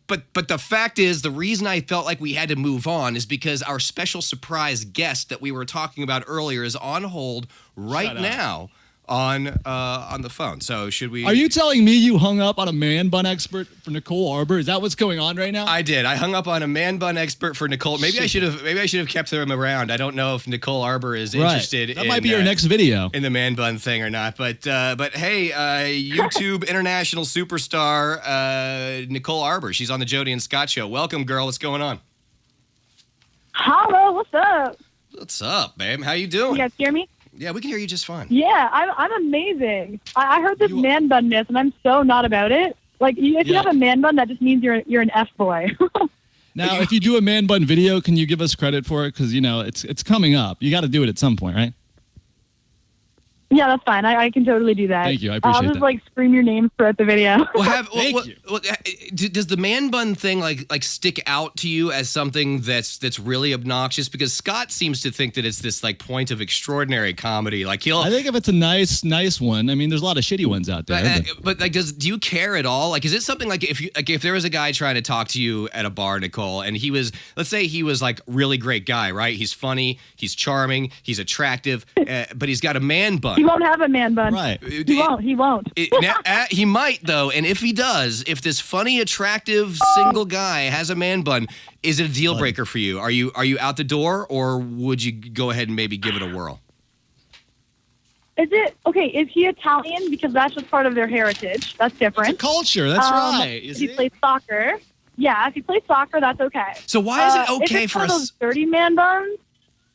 But the fact is, the reason I felt like we had to move on is because our special surprise guest that we were talking about earlier is on hold right now on the phone. So should we? Are you telling me you hung up on a man bun expert for Nicole Arbour? Is that what's going on right now? I did. I hung up on a man bun expert for Nicole. Maybe I should have kept him around. I don't know if Nicole Arbour is interested. That might be your next video in the man bun thing or not. But hey, YouTube international superstar Nicole Arbour. She's on the Jody and Scott show. Welcome, girl. What's going on? Hello. What's up? What's up, babe? How you doing? You guys hear me? Yeah, we can hear you just fine. Yeah, I'm amazing. I heard this man bun myth, and I'm so not about it. Like, if you have a man bun, that just means you're an F boy. Now, if you do a man bun video, can you give us credit for it? Because, it's coming up. You got to do it at some point, right? Yeah, that's fine. I can totally do that. Thank you. I appreciate that. I'll just scream your name throughout the video. Does the man bun thing like stick out to you as something that's really obnoxious? Because Scott seems to think that it's this like point of extraordinary comedy. Like I think if it's a nice one. I mean, there's a lot of shitty ones out there. But like, do you care at all? Like, is it something like if there was a guy trying to talk to you at a bar, Nicole, and let's say he was like really great guy, right? He's funny, he's charming, he's attractive, but he's got a man bun. He won't have a man bun. Right. He won't. He might, though. And if he does, if this funny, attractive, single guy has a man bun, is it a deal breaker for you? Are you out the door, or would you go ahead and maybe give it a whirl? Is it okay? Is he Italian? Because that's just part of their heritage. That's different. It's a culture. That's right. If he plays soccer, if he plays soccer, that's okay. So why is it okay if for us? Those dirty man buns.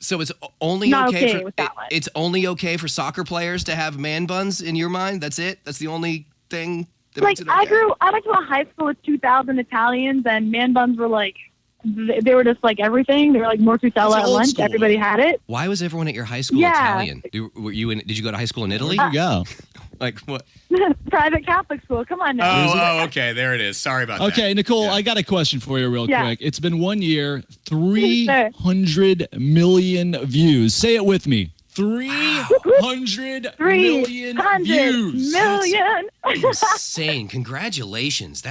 So it's only it's only okay for soccer players to have man buns in your mind? That's it? That's the only thing that makes it okay? I went to a high school with 2,000 Italians, and man buns were like, they were just like everything. They were like mortadella at lunch. School. Everybody had it. Why was everyone at your high school Italian? Did you go to high school in Italy? Where'd you go? Like what? Private Catholic school. Come on now. Oh, okay. There it is. Sorry about that. Okay, Nicole, I got a question for you real quick. It's been 1 year, 300 million views. Say it with me. 300 million views. Million. Insane. Congratulations.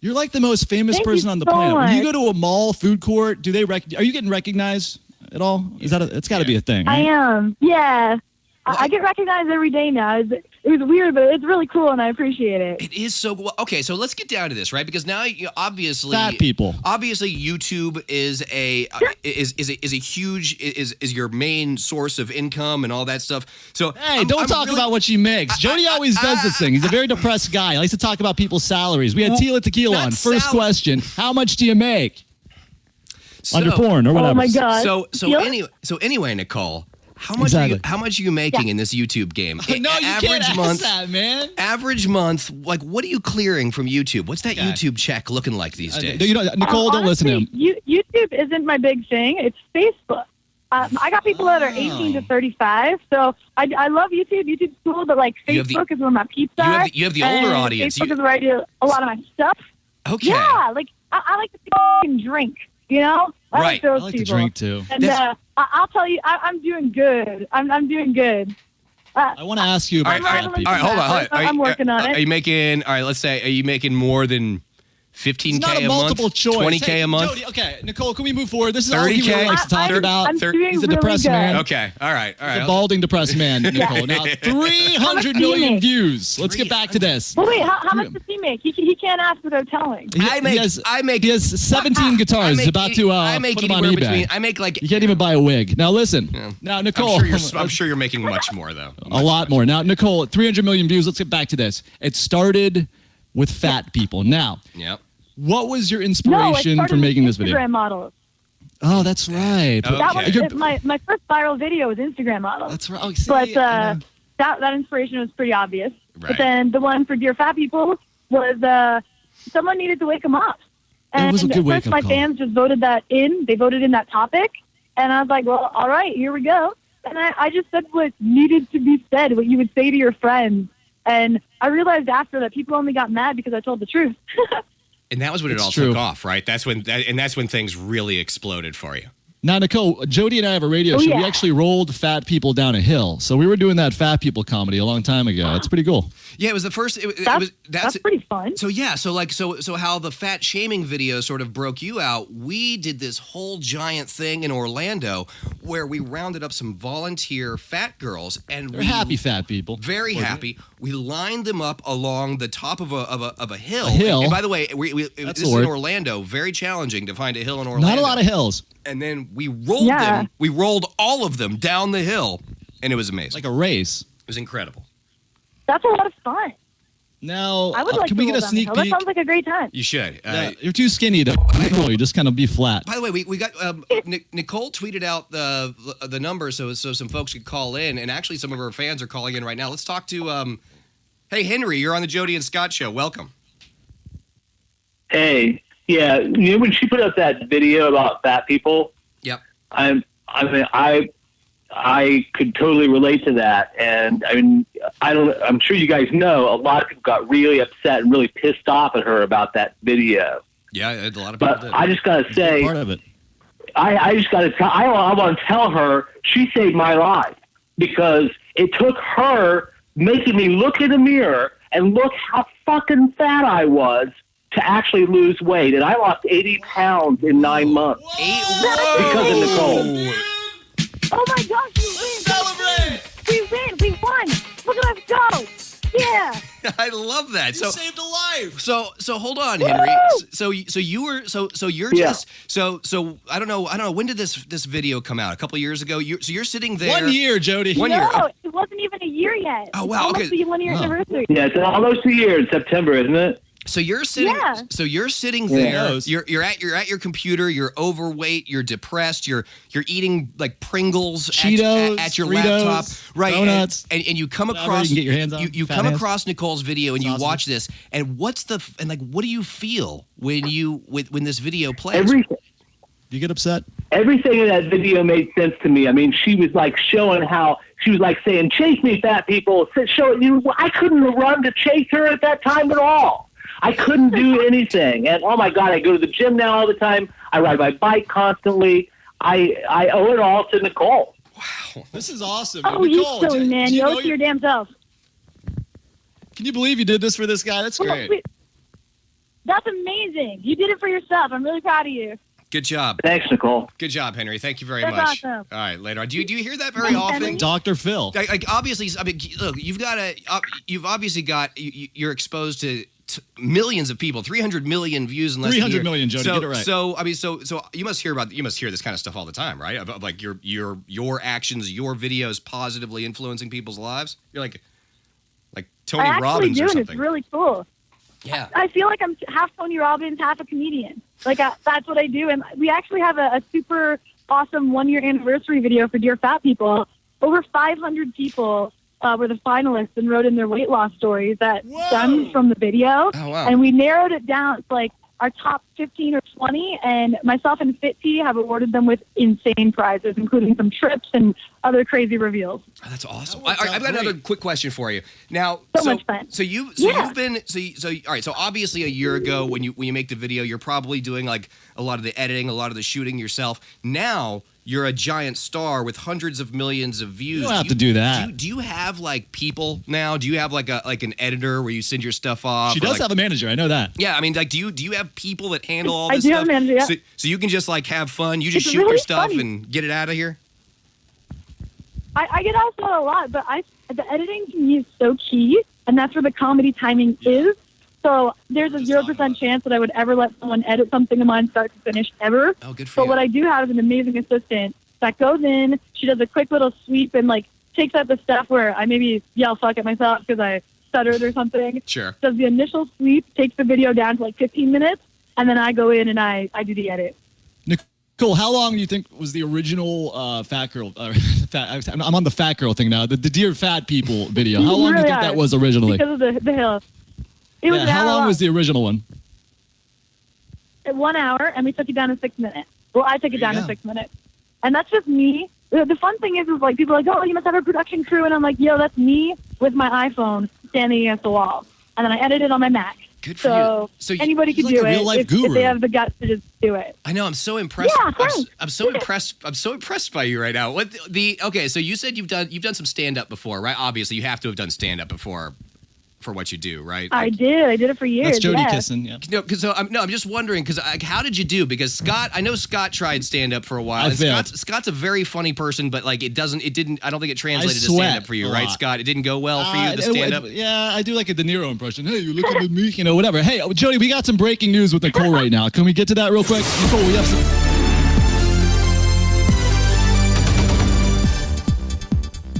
You're like the most famous person on the planet. When you go to a mall, food court, are you getting recognized at all? It's got to be a thing, right? I am. Yeah. I get recognized every day now. It was weird, but it's really cool, and I appreciate it. It is so cool. Okay, so let's get down to this, right? Because now, obviously, fat people. Obviously, YouTube is a huge is your main source of income and all that stuff. So hey, don't talk about what she makes. Jody always does this thing. He's a very depressed guy. He likes to talk about people's salaries. We had Tila Tequila on. First question: how much do you make on your porn or whatever? Oh my god. So anyway, Nicole. How much are you making in this YouTube game? No, you can't ask that, man. Average month, like what are you clearing from YouTube? What's that YouTube check looking like these days? Nicole, don't listen to him. YouTube isn't my big thing. It's Facebook. I got people that are 18 to 35, so I love YouTube. YouTube's cool, but like Facebook is where my peeps are. You have the older audience. Facebook is where I do a lot of my stuff. Okay. Yeah, like I like to drink. I like those to drink too. And I'll tell you, I'm doing good. I'm doing good. I want to ask you about fat people. All right, hold on. I'm working on it. Are you making? All right, let's say, are you making more than $15K a month, $20K a month. Jody, okay, Nicole, can we move forward? This is all he $30K. really likes to talk about. He's a depressed man. Okay, all right. He's a balding, depressed man, Nicole. Now, 300 million views. Let's get back to this. Well, wait, how much does he make? He can't ask without telling. He has 17 guitars. He's about to put them on eBay. I make like... You can't even buy a wig. Now, listen. Yeah. Now, Nicole... I'm sure you're making much more, though. A lot more. Now, Nicole, 300 million views. Let's get back to this. It started with fat people. Now... Yep. What was your inspiration for making this video? Instagram models. Oh, that's right. That was my first viral video was Instagram models. That's right. Oh, that inspiration was pretty obvious. Right. But then the one for Dear Fat People was someone needed to wake them up. And it was a good first my fans just voted that in. They voted in that topic. And I was like, well, all right, here we go. And I just said what needed to be said, what you would say to your friends. And I realized after that people only got mad because I told the truth. And that was when it all took off, right? That's when things really exploded for you. Now, Nicole, Jody and I have a radio show. yeah. We actually rolled fat people down a hill. So we were doing that fat people comedy a long time ago. It's pretty cool. Yeah, it was the first. That's pretty fun. So yeah, so how the fat shaming video sort of broke you out. We did this whole giant thing in Orlando where we rounded up some volunteer fat girls, and They're happy fat people. Very happy. We lined them up along the top of a hill. A hill. And by the way, this is in Orlando. Very challenging to find a hill in Orlando. Not a lot of hills. And then we rolled them. We rolled all of them down the hill, and it was amazing. Like a race. It was incredible. That's a lot of fun. Now, I would like can to we get roll a down sneak the hill. peek? That sounds like a great time. You should. You're too skinny to roll. You just kind of be flat. By the way, we got Nicole tweeted out the number so some folks could call in, and actually some of her fans are calling in right now. Let's talk to hey Henry, you're on the Jody and Scott show. Welcome. Hey, yeah, you know when she put up that video about fat people? Yep. I could totally relate to that, and I mean, I'm sure you guys know a lot of people got really upset and really pissed off at her about that video. Yeah, a lot of people did. I just gotta say, Part of it. I just gotta tell. I want to tell her she saved my life because it took her making me look in the mirror and look how fucking fat I was to actually lose weight, and I lost 80 pounds in 9 months because of Nicole. Oh my gosh, we win! Celebrate! We win! We won! Look at us go! Yeah! I love that. You saved a life. So hold on, Henry. So you're just so I don't know when did this video come out? A couple years ago. You're sitting there. 1 year, Jody. 1 year. No, it wasn't even a year yet. Oh wow. It's almost the 1 year anniversary. Yeah, it's almost a year in September, isn't it? So you're sitting. Yeah. So you're sitting there. Yeah. You're at your computer. You're overweight. You're depressed. You're eating like Pringles, Cheetos, at your Fritos, laptop, right? donuts. And you come Whatever across. you can get your hands on. You Fat come hands. across Nicole's video and you Sausage. watch this. And what do you feel when when this video plays? Everything. You get upset? Everything in that video made sense to me. I mean, she was like showing how she was like saying, "Chase me, fat people." I couldn't run to chase her at that time at all. I couldn't do anything. And oh my God, I go to the gym now all the time. I ride my bike constantly. I owe it all to Nicole. Wow. This is awesome. Oh, Nicole, you silly man. You owe know it to your damn self. Can you believe you did this for this guy? That's great. That's amazing. You did it for yourself. I'm really proud of you. Good job. Thanks, Nicole. Good job, Henry. Thank you very That's much. awesome. All right, later on. Do you hear that very Thanks, often? Henry. Dr. Phil. Like obviously, I mean, look, you've obviously got you're exposed to millions of people, 300 million views in less than a 300 year. million, Jody, get it right. So I mean, so you must hear this kind of stuff all the time, right? Of like your actions, your videos positively influencing people's lives. You're like Tony I Robbins do, or and something. it's really cool. Yeah. I feel like I'm half Tony Robbins, half a comedian. Like that's what I do. And we actually have a super awesome 1 year anniversary video for Dear Fat People. Over 500 people were the finalists and wrote in their weight loss stories that stemmed from the video. Oh, wow. And we narrowed it down to like our top 15 or 20. And myself and Fit T have awarded them with insane prizes, including some trips and other crazy reveals. Oh, that's awesome. That worked out I've got another great. quick question for you. Now, So much fun. You've been all right. So obviously, a year ago, when you make the video, you're probably doing like a lot of the editing, a lot of the shooting yourself. Now you're a giant star with hundreds of millions of views. You don't have to do that. Do you have like people now? Do you have like an editor where you send your stuff off? She does have a manager. I know that. Yeah, I mean, like, do you have people that handle all I this do stuff? have a manager, yeah. So you can just like have fun. You just It's shoot your really stuff funny. and get it out of here. I get asked that a lot, but the editing to me is so key, and that's where the comedy timing is. So there's a 0% chance that I would ever let someone edit something of mine start to finish ever. Oh, good for But you. what I do have is an amazing assistant that goes in, she does a quick little sweep and like takes out the stuff where I maybe yell fuck at myself because I stuttered or something. Sure. Does the initial sweep, takes the video down to like 15 minutes, and then I go in and I do the edit. Nicole, how long do you think was the original fat girl? I'm on the fat girl thing now. The Dear Fat People video. How long do you think that was originally? Because of the hill. It was an How hour long was the original one? 1 hour, and we took it down to 6 minutes. Well, I took it down you to go. 6 minutes. And that's just me. The fun thing is like people are like, oh, you must have a production crew. And I'm like, yo, that's me with my iPhone standing against the wall. And then I edit it on my Mac. Good for So, you. So anybody can like do a it real-life if guru. they have the guts to just do it. I know. I'm so impressed. Yeah, thanks. I'm so impressed. I'm so impressed by you right now. What okay? So you said you've done some stand up before, right? Obviously, you have to have done stand up before for what you do, right? I did it for years. That's Jody yeah. kissing. Yeah. No, because I'm just wondering because how did you do? Because I know Scott tried stand up for a while. I And failed. Scott's a very funny person, but like it didn't. I don't think it translated to sweat stand up for you, a right, lot. Scott? It didn't go well for you the stand up. Yeah, I do like a De Niro impression. Hey, you looking at me? You know, whatever. Hey, Jody, we got some breaking news with Nicole right now. Can we get to that real quick? Nicole, we have some.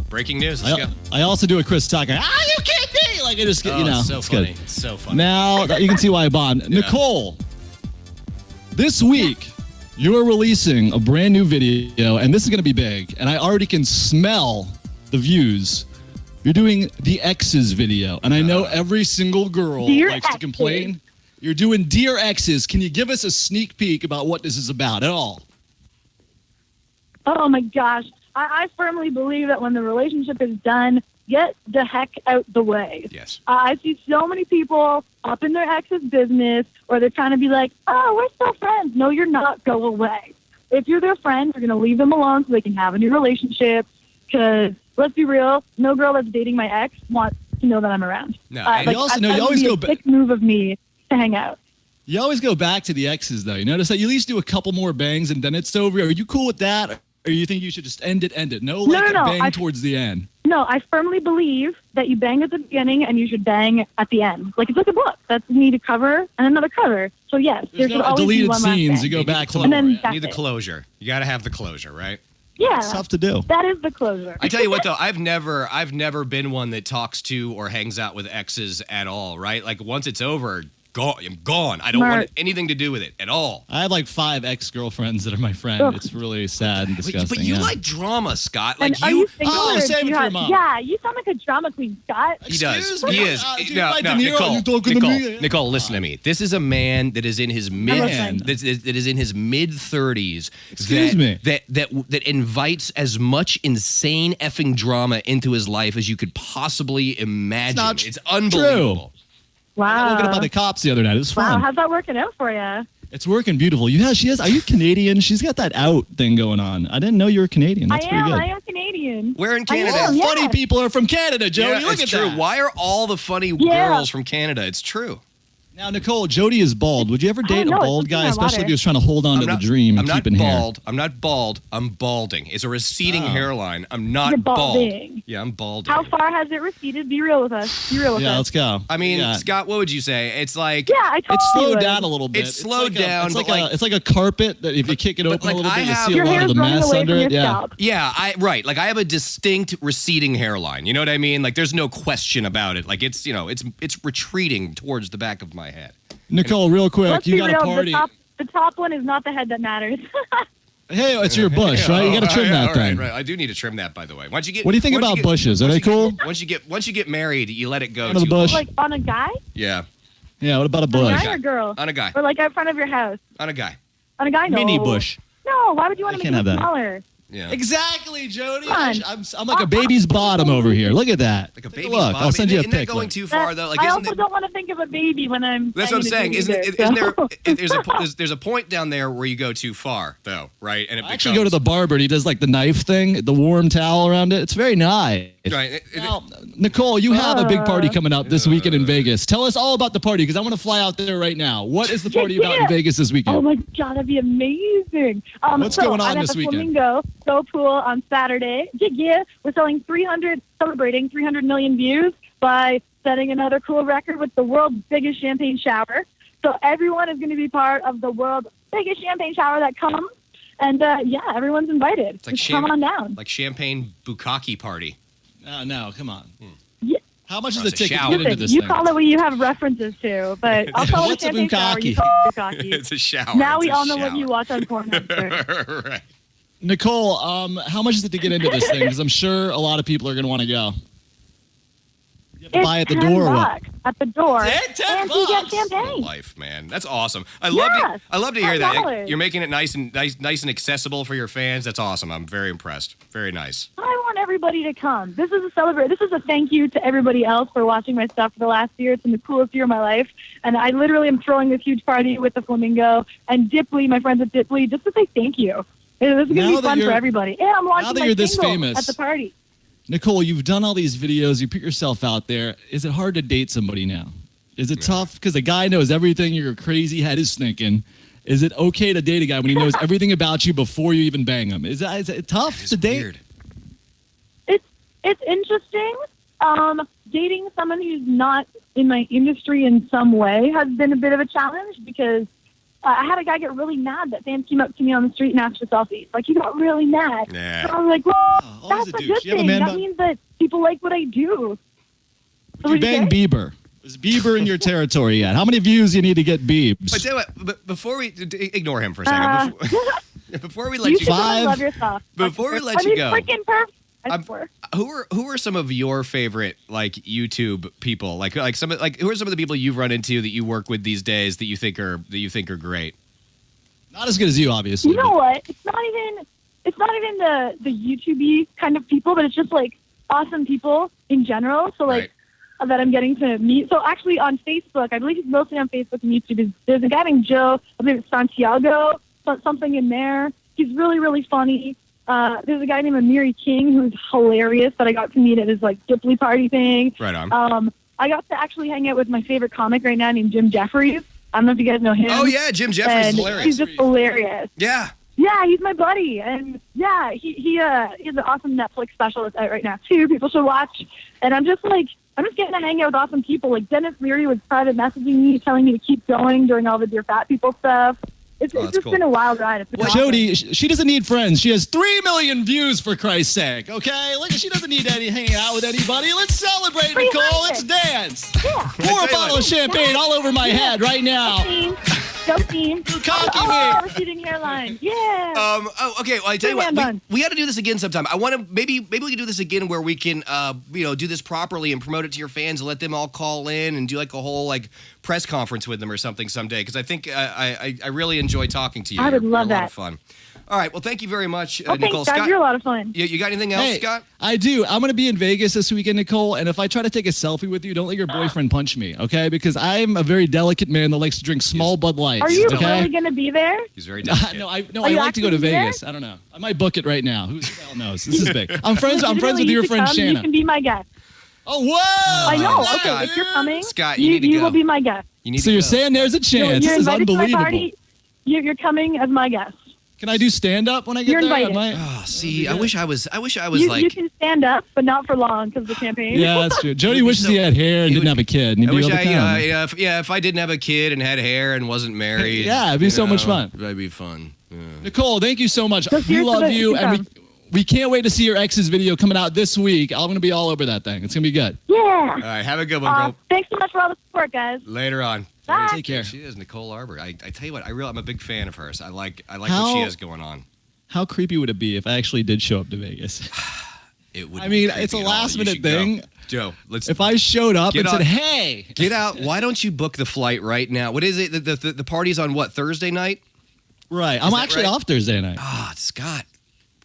Breaking news. Let's go. I also do a Chris Tucker. Ah, you kidding me? Like I just get, you know. it's so it's funny. good. It's so funny. Now you can see why I bombed. Nicole, this week you are releasing a brand new video, and this is going to be big. And I already can smell the views. You're doing the Exes video, and I know every single girl Dear likes to complain. You're doing Dear Exes. Can you give us a sneak peek about what this is about at all? Oh my gosh. I firmly believe that when the relationship is done, get the heck out the way. Yes. I see so many people up in their ex's business, or they're trying to be like, oh, we're still friends. No, you're not. Go away. If you're their friend, you're going to leave them alone so they can have a new relationship. Because let's be real, no girl that's dating my ex wants to know that I'm around. No, and you also know you always go a sick move of me to hang out. You always go back to the Exes, though. You notice that you at least do a couple more bangs and then it's over. Are you cool with that? Or you think you should just end it? No, like No. bang towards the end. No, I firmly believe that you bang at the beginning and you should bang at the end. Like it's like a book. That's you need a cover and another cover. So yes, there There's should no always be deleted one last scenes. bang. You go back to And then the You that's need the it. closure. You got to have the closure, right? Yeah, It's tough to do. that is the closure. I tell you what, though, I've never been one that talks to or hangs out with exes at all, right? Like once it's over, I'm gone. I don't want Smart. anything to do with it at all. I have like 5 ex-girlfriends that are my friend. Ugh. It's really sad and disgusting. But you yeah. like drama, Scott. Like And are you single Oh, or save do it you for have- your mom. Yeah, you sound like a drama queen, Scott. He does. Excuse me? He is. Do you No, like no, De Niro? Nicole. You talking to me? Nicole, listen to me. This is a man that is in his listening. that is in his mid 30s. Excuse me. That invites as much insane effing drama into his life as you could possibly imagine. not It's unbelievable. I got woken up by Wow. the cops the other night. It was Wow, fun. how's that working out for you? It's working beautiful. She has. Are you Canadian? She's got that out thing going on. I didn't know you were Canadian. That's pretty good. I am Canadian. Where in I Canada? am, yeah. Funny people are from Canada, Jody. Yeah, Look it's at true. that. Why are all the funny Yeah. girls from Canada? It's true. Now, Nicole, Jody is bald. Would you ever date know, a it's bald something guy, I especially water. if he was trying to hold on to the dream I'm and not keeping hair? bald. I'm not bald. I'm balding. It's a receding Oh. hairline. I'm not You're bald. balding. Yeah, I'm balding. How far has it receded? Be real with us. Be real with Yeah, us. let's go. I mean, Yeah. Scott, what would you say? It's like Yeah, I told It's you. slowed it. down a little bit. It's slowed like a- down, It's but like, like- it's like a carpet that if you kick it open like a little I bit, you have- see a Your lot hair's of the running mess away under from your it. Yeah. scalp. Yeah, right. Like I have a distinct receding hairline. You know what I mean? Like there's no question about it. Like it's it's retreating towards the back of my head. Nicole, real quick, Let's you be got real. a party. The top one is not the head that matters. Hey, it's your bush, right? You got to trim that All thing. right. I do need to trim that, by the way. Once you get, What do you think once about get- bushes? Are once they you cool? get- Once you get married, you let it go. Under the too bush? long. Like on a guy? Yeah, Yeah, what about a On a bush? guy or girl? on a guy. Or like out front of your house? On a guy. On a guy? No. Mini bush. No, why would you want I to can't make have it that. smaller? Yeah. Exactly, Jody. Come on. I'm like a baby's bottom over here. Look at that. Like a Take baby's look. bottom. I'll send you a Isn't that pic. going look. too far though? Like I isn't also it? don't want to think of a baby when I'm. That's what I'm saying. banging a Isn't dude there? either, There's a point down there where you go too far though, right? And it I actually go to the barber and he does like the knife thing, the warm towel around it. It's very nice. Right. Now, Nicole, you have a big party coming up this weekend in Vegas. Tell us all about the party because I want to fly out there right now. What is the party about in Vegas this Oh weekend? my god, that'd be amazing! What's going on I'm this at the weekend? Flamingo Go Pool on Saturday. Yeah, we're celebrating 300 million views by setting another cool record with the world's biggest champagne shower. So everyone is going to be part of the world's biggest champagne shower that comes, and everyone's invited. It's like Just come on down. like champagne bukkake party. No, come on. Yeah. How much is Oh, the it's a ticket to shower. get into Listen, this you thing? call it what you have references to, but I'll call it a What's a champagne shower. You bukkake? call it bukkake. It's a shower. Now It's we a all know what shower. you watch on Pornhub. sir. Right. Nicole, how much is it to get into this thing? Because I'm sure a lot of people are going to want to go. You have to It's buy at the 10 door or what? bucks at the door, 10 and you get bucks? champagne. Life, man. That's awesome. I love to hear that. $10. You're making it nice and accessible for your fans. That's awesome. I'm very impressed. Very nice. I want everybody to come. This is a celebration. This is a thank you to everybody else for watching my stuff for the last year. It's been the coolest year of my life. And I literally am throwing this huge party with the Flamingo and Dipley, my friends at Dipley, just to say thank you. This is going to be fun for everybody. And I'm launching my single at the party. Nicole, you've done all these videos. You put yourself out there. Is it hard to date somebody now? Is it tough? Because the guy knows everything your crazy head is thinking. Is it okay to date a guy when he knows everything about you before you even bang him? Is it tough to date? Weird. It's interesting. Dating someone who's not in my industry in some way has been a bit of a challenge because I had a guy get really mad that fans came up to me on the street and asked for selfies. Like, he got really mad. Yeah. So I was like, well, that's a good thing. That means that people like what I do. Would you bang Bieber? Is Bieber in your territory yet? How many views do you need to get Biebs? I tell you what, before we ignore him for a second, before we let you go, love yourself. Before we let you go, freaking perfect. Who are some of your favorite like YouTube people? Like who are some of the people you've run into that you work with these days that you think are great? Not as good as you, obviously. You know what? It's not even the YouTube-y kind of people, but it's just like awesome people in general. So like that I'm getting to meet. So actually on Facebook, I believe he's mostly on Facebook and YouTube. There's a guy named Joe. I believe it's Santiago. Something in there. He's really, really funny. There's a guy named Amiri King who's hilarious that I got to meet at his like Dipley party thing. Right on. I got to actually hang out with my favorite comic right now named Jim Jeffries. I don't know if you guys know him. Oh yeah, Jim Jeffries is hilarious. He's just hilarious. Yeah. Yeah, he's my buddy, and yeah, he has an awesome Netflix special that's out right now too. People should watch. And I'm just getting to hang out with awesome people. Like Dennis Leary was private messaging me, telling me to keep going during all the Dear Fat People stuff. It's just been a wild ride. Jody, she doesn't need friends. She has 3 million views, for Christ's sake, okay? Look, she doesn't need any hanging out with anybody. Let's celebrate, Nicole. Let's dance. Yeah. Pour a bottle of champagne all over my head right now. Go team. You cocky me. Receding hairline. Yeah. Okay. Well, I tell you what, we got to do this again sometime. I want to maybe we can do this again where we can do this properly and promote it to your fans and let them all call in and do like a whole like press conference with them or something someday because I think I really enjoy talking to you. I would love that. A lot of fun. All right. Well, thank you very much, Nicole. Scott. Thanks, you're a lot of fun. You got anything else, Scott? I do. I'm going to be in Vegas this weekend, Nicole, and if I try to take a selfie with you, don't let your boyfriend punch me, okay? Because I'm a very delicate man that likes to drink small Bud Lights. Are you really going to be there? He's very delicate. No, I like to go to Vegas. I don't know. I might book it right now. Who the hell knows? This is big. I'm friends with your friend Shanna. You can be my guest. Oh, whoa! I know. Scott, okay, if you're coming, Scott, you need to go. You will be my guest. So you're saying there's a chance. This is unbelievable. To my party. You're coming as my guest. Can I do stand up when I get You're there? invited. I wish I was You can stand up, but not for long because of the champagne. Yeah, that's true. Jody wishes he had hair and didn't have a kid. And if I didn't have a kid and had hair and wasn't married. Yeah, it'd be so much fun. That'd be fun. Yeah. Nicole, thank you so much. We love you, and we can't wait to see your ex's video coming out this week. I'm going to be all over that thing. It's going to be good. Yeah. All right, have a good one, girl. Thanks so much for all the support, guys. Later on. Bye. Take care. She is Nicole Arbour. I tell you what, I'm a big fan of hers. I like what she has going on. How creepy would it be if I actually did show up to Vegas? It would. I mean, it's a last minute thing. Go. Joe, if I showed up and said, "Hey, get out," why don't you book the flight right now? What is it? The party's on what, Thursday night? Right. I'm actually off Thursday night. Scott,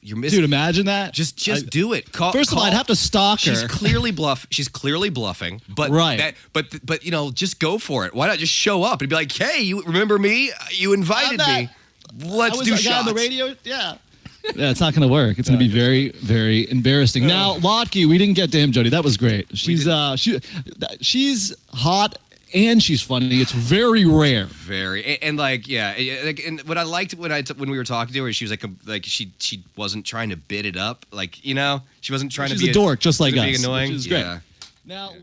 you're missing. Dude, imagine that. Just do it. First of all, I'd have to stalk her. She's clearly bluffing. But but just go for it. Why not just show up and be like, "Hey, you remember me? You invited me. Let's do shots." On the radio. Yeah. Yeah, it's not going to work. It's going to be very, very embarrassing. Now, Lotke, we didn't get to him, Jody. That was great. She's hot and she's funny. It's very rare. Very, and and what I liked when we were talking to her, she was like she wasn't trying to bid it up, she wasn't trying to be a dork, just like us. Being annoying. Which is great. Yeah. Now.